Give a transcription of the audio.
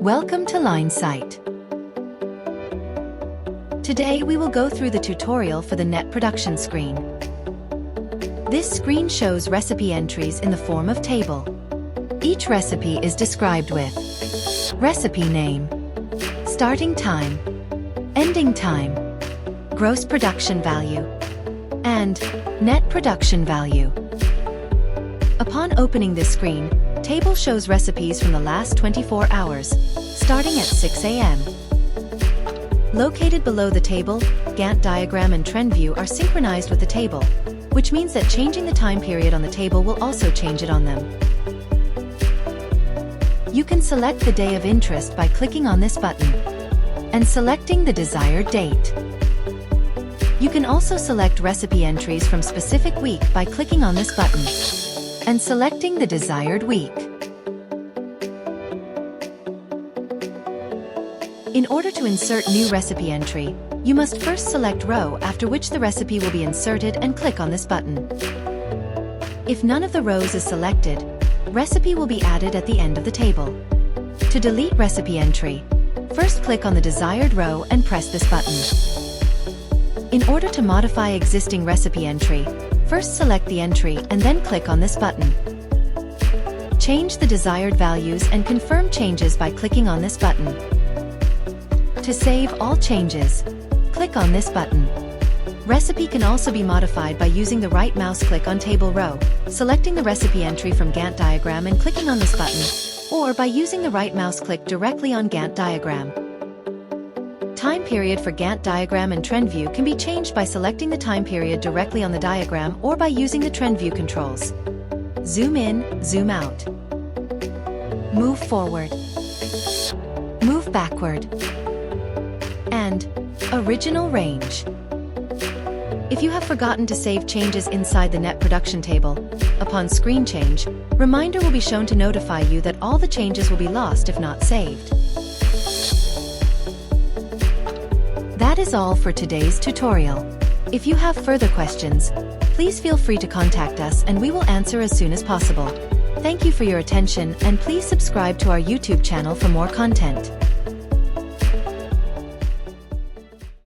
Welcome to LineSight. Today we will go through the tutorial for the net production screen. This screen shows recipe entries in the form of table. Each recipe is described with recipe name, starting time, ending time, gross production value, and net production value. Upon opening this screen, table shows recipes from the last 24 hours, starting at 6 a.m. Located below the table, Gantt diagram and trend view are synchronized with the table, which means that changing the time period on the table will also change it on them. You can select the day of interest by clicking on this button and selecting the desired date. You can also select recipe entries from specific week by clicking on this button and selecting the desired week. In order to insert new recipe entry, you must first select row, after which the recipe will be inserted, and click on this button. If none of the rows is selected, recipe will be added at the end of the table. To delete recipe entry, first click on the desired row and press this button. In order to modify existing recipe entry, first select the entry and then click on this button. Change the desired values and confirm changes by clicking on this button. To save all changes, click on this button. Recipe can also be modified by using the right mouse click on table row, selecting the recipe entry from Gantt diagram and clicking on this button, or by using the right mouse click directly on Gantt diagram. Time period for Gantt diagram and trend view can be changed by selecting the time period directly on the diagram or by using the trend view controls. Zoom in, zoom out. Move forward. Move backward. And original range. If you have forgotten to save changes inside the net production table, upon screen change, reminder will be shown to notify you that all the changes will be lost if not saved. That is all for today's tutorial. If you have further questions, please feel free to contact us and we will answer as soon as possible. Thank you for your attention and please subscribe to our YouTube channel for more content.